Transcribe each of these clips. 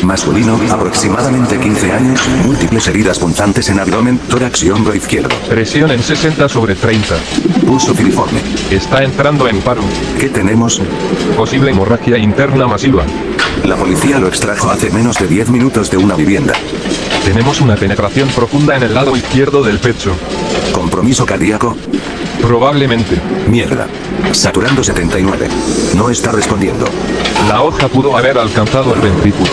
Masculino, aproximadamente 15 años, múltiples heridas punzantes en abdomen, tórax y hombro izquierdo. Presión en 60/30. Pulso filiforme. Está entrando en paro. ¿Qué tenemos? Posible hemorragia interna masiva. La policía lo extrajo hace menos de 10 minutos de una vivienda. Tenemos una penetración profunda en el lado izquierdo del pecho. ¿Compromiso cardíaco? Probablemente. Mierda. Saturando 79. No está respondiendo. La hoja pudo haber alcanzado el ventrículo.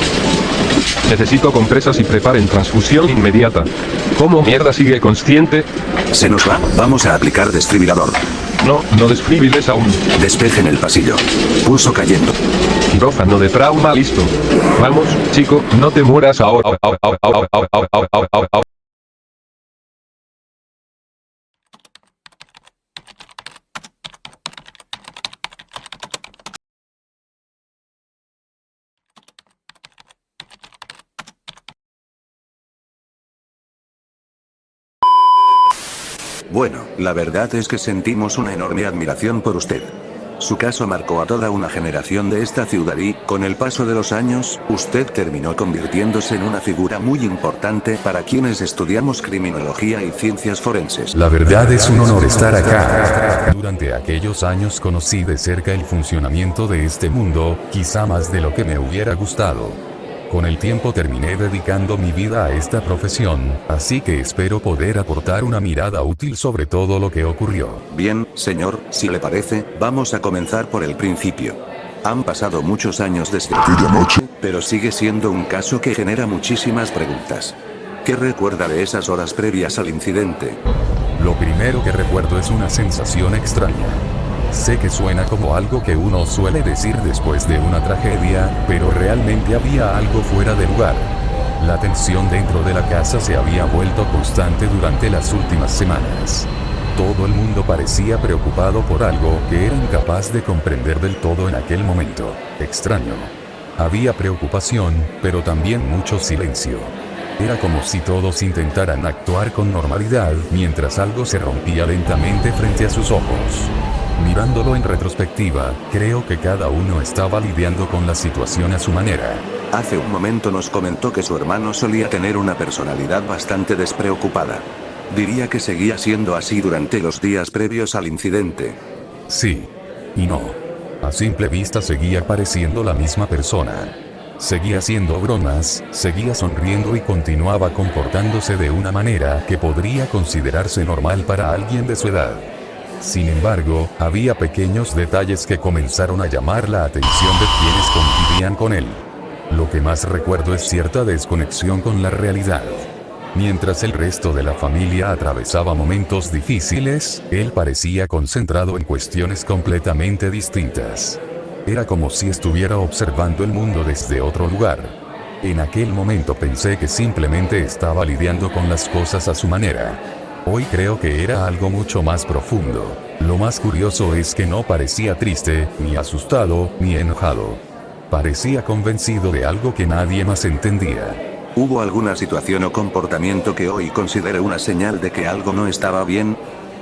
Necesito compresas y preparen transfusión inmediata. ¿Cómo mierda sigue consciente? Se nos va. Vamos a aplicar desfibrilador. No desfibriles aún. Despejen el pasillo. Pulso cayendo. Quirófano de trauma listo. Vamos, chico, no te mueras ahora. Bueno, la verdad es que sentimos una enorme admiración por usted. Su caso marcó a toda una generación de esta ciudad y, con el paso de los años, usted terminó convirtiéndose en una figura muy importante para quienes estudiamos criminología y ciencias forenses. La verdad es un honor estar acá. Durante aquellos años conocí de cerca el funcionamiento de este mundo, quizá más de lo que me hubiera gustado. Con el tiempo terminé dedicando mi vida a esta profesión, así que espero poder aportar una mirada útil sobre todo lo que ocurrió. Bien, señor, si le parece, vamos a comenzar por el principio. Han pasado muchos años desde aquella noche, pero sigue siendo un caso que genera muchísimas preguntas. ¿Qué recuerda de esas horas previas al incidente? Lo primero que recuerdo es una sensación extraña. Sé que suena como algo que uno suele decir después de una tragedia, pero realmente había algo fuera de lugar. La tensión dentro de la casa se había vuelto constante durante las últimas semanas. Todo el mundo parecía preocupado por algo que era incapaz de comprender del todo en aquel momento. Extraño. Había preocupación, pero también mucho silencio. Era como si todos intentaran actuar con normalidad, mientras algo se rompía lentamente frente a sus ojos. Mirándolo en retrospectiva, creo que cada uno estaba lidiando con la situación a su manera. Hace un momento nos comentó que su hermano solía tener una personalidad bastante despreocupada. Diría que seguía siendo así durante los días previos al incidente. Sí. Y no. A simple vista seguía pareciendo la misma persona. Seguía haciendo bromas, seguía sonriendo y continuaba comportándose de una manera que podría considerarse normal para alguien de su edad. Sin embargo, había pequeños detalles que comenzaron a llamar la atención de quienes convivían con él. Lo que más recuerdo es cierta desconexión con la realidad. Mientras el resto de la familia atravesaba momentos difíciles, él parecía concentrado en cuestiones completamente distintas. Era como si estuviera observando el mundo desde otro lugar. En aquel momento pensé que simplemente estaba lidiando con las cosas a su manera. Hoy creo que era algo mucho más profundo. Lo más curioso es que no parecía triste, ni asustado, ni enojado. Parecía convencido de algo que nadie más entendía. ¿Hubo alguna situación o comportamiento que hoy considere una señal de que algo no estaba bien?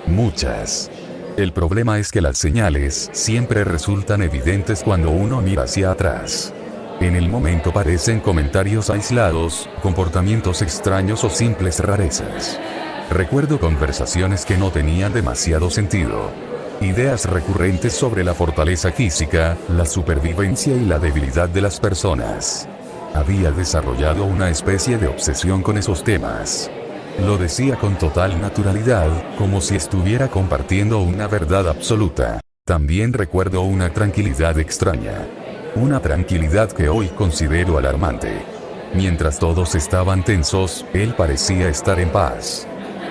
Muchas. El problema es que las señales siempre resultan evidentes cuando uno mira hacia atrás. En el momento parecen comentarios aislados, comportamientos extraños o simples rarezas. Recuerdo conversaciones que no tenían demasiado sentido. Ideas recurrentes sobre la fortaleza física, la supervivencia y la debilidad de las personas. Había desarrollado una especie de obsesión con esos temas. Lo decía con total naturalidad, como si estuviera compartiendo una verdad absoluta. También recuerdo una tranquilidad extraña. Una tranquilidad que hoy considero alarmante. Mientras todos estaban tensos, él parecía estar en paz.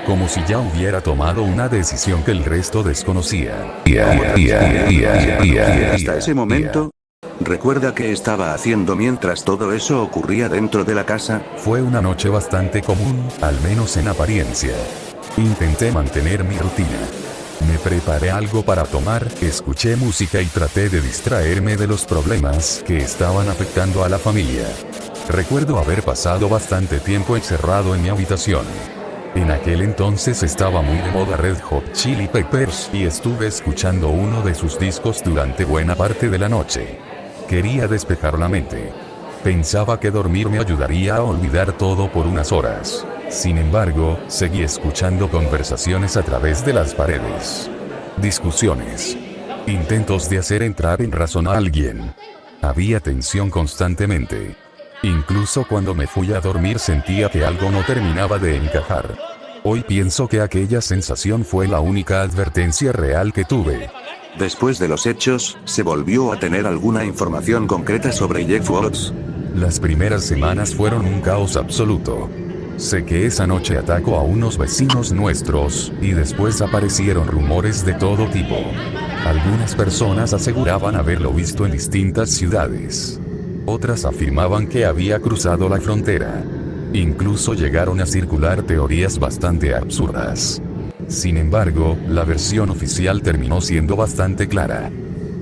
Como si ya hubiera tomado una decisión que el resto desconocía. Hasta ese momento, ¿recuerda qué estaba haciendo mientras todo eso ocurría dentro de la casa? Fue una noche bastante común, al menos en apariencia. Intenté mantener mi rutina. Me preparé algo para tomar, escuché música y traté de distraerme de los problemas que estaban afectando a la familia. Recuerdo haber pasado bastante tiempo encerrado en mi habitación. En aquel entonces estaba muy de moda Red Hot Chili Peppers y estuve escuchando uno de sus discos durante buena parte de la noche. Quería despejar la mente. Pensaba que dormir me ayudaría a olvidar todo por unas horas. Sin embargo, seguí escuchando conversaciones a través de las paredes. Discusiones. Intentos de hacer entrar en razón a alguien. Había tensión constantemente. Incluso cuando me fui a dormir sentía que algo no terminaba de encajar. Hoy pienso que aquella sensación fue la única advertencia real que tuve. Después de los hechos, ¿se volvió a tener alguna información concreta sobre Jeff Watts? Las primeras semanas fueron un caos absoluto. Sé que esa noche atacó a unos vecinos nuestros, y después aparecieron rumores de todo tipo. Algunas personas aseguraban haberlo visto en distintas ciudades. Otras afirmaban que había cruzado la frontera. Incluso llegaron a circular teorías bastante absurdas. Sin embargo, la versión oficial terminó siendo bastante clara.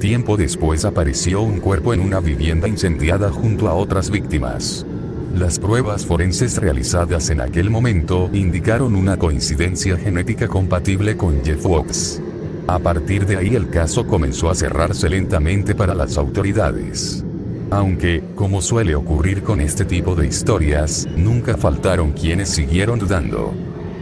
Tiempo después apareció un cuerpo en una vivienda incendiada junto a otras víctimas. Las pruebas forenses realizadas en aquel momento indicaron una coincidencia genética compatible con Jeff Watts. A partir de ahí el caso comenzó a cerrarse lentamente para las autoridades. Aunque, como suele ocurrir con este tipo de historias, nunca faltaron quienes siguieron dudando.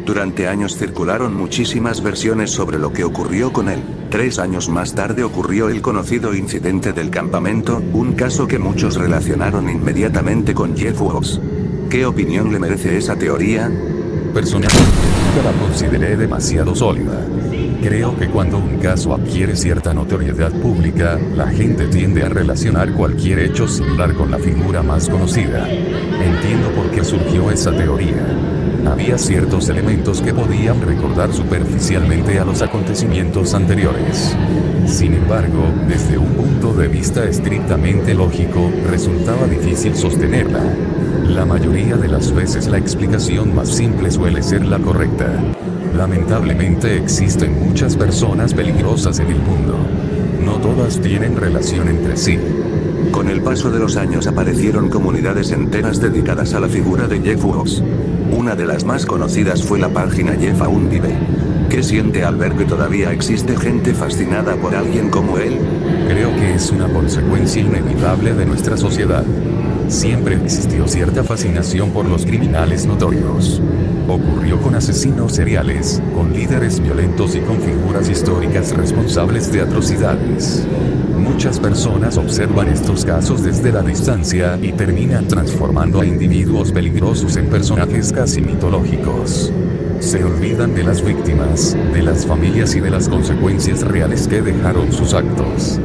Durante años circularon muchísimas versiones sobre lo que ocurrió con él. 3 años más tarde ocurrió el conocido incidente del campamento, un caso que muchos relacionaron inmediatamente con Jeff Watts. ¿Qué opinión le merece esa teoría? Personalmente, nunca la consideré demasiado sólida. Creo que cuando un caso adquiere cierta notoriedad pública, la gente tiende a relacionar cualquier hecho similar con la figura más conocida. Entiendo por qué surgió esa teoría. Había ciertos elementos que podían recordar superficialmente a los acontecimientos anteriores. Sin embargo, desde un punto de vista estrictamente lógico, resultaba difícil sostenerla. La mayoría de las veces la explicación más simple suele ser la correcta. Lamentablemente existen muchas personas peligrosas en el mundo. No todas tienen relación entre sí. Con el paso de los años aparecieron comunidades enteras dedicadas a la figura de Jeff Watts. Una de las más conocidas fue la página Jeff Aún Vive. ¿Qué siente al ver que todavía existe gente fascinada por alguien como él? Creo que es una consecuencia inevitable de nuestra sociedad. Siempre existió cierta fascinación por los criminales notorios. Ocurrió con asesinos seriales, con líderes violentos y con figuras históricas responsables de atrocidades. Muchas personas observan estos casos desde la distancia y terminan transformando a individuos peligrosos en personajes casi mitológicos. Se olvidan de las víctimas, de las familias y de las consecuencias reales que dejaron sus actos.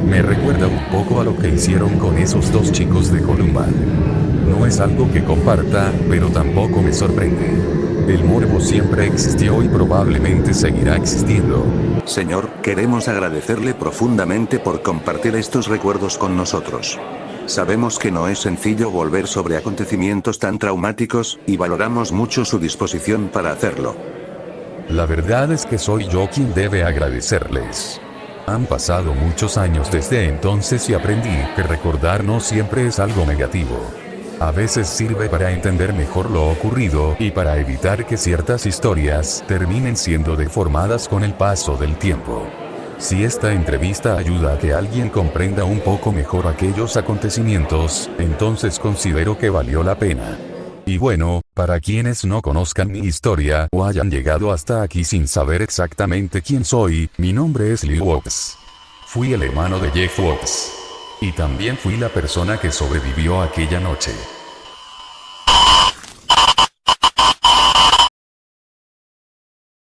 Me recuerda un poco a lo que hicieron con esos 2 chicos de Columbine. No es algo que comparta, pero tampoco me sorprende. El morbo siempre existió y probablemente seguirá existiendo. Señor, queremos agradecerle profundamente por compartir estos recuerdos con nosotros. Sabemos que no es sencillo volver sobre acontecimientos tan traumáticos, y valoramos mucho su disposición para hacerlo. La verdad es que soy yo quien debe agradecerles. Han pasado muchos años desde entonces y aprendí que recordar no siempre es algo negativo. A veces sirve para entender mejor lo ocurrido y para evitar que ciertas historias terminen siendo deformadas con el paso del tiempo. Si esta entrevista ayuda a que alguien comprenda un poco mejor aquellos acontecimientos, entonces considero que valió la pena. Y bueno, para quienes no conozcan mi historia o hayan llegado hasta aquí sin saber exactamente quién soy, mi nombre es Lee Watts. Fui el hermano de Jeff Watts. Y también fui la persona que sobrevivió aquella noche.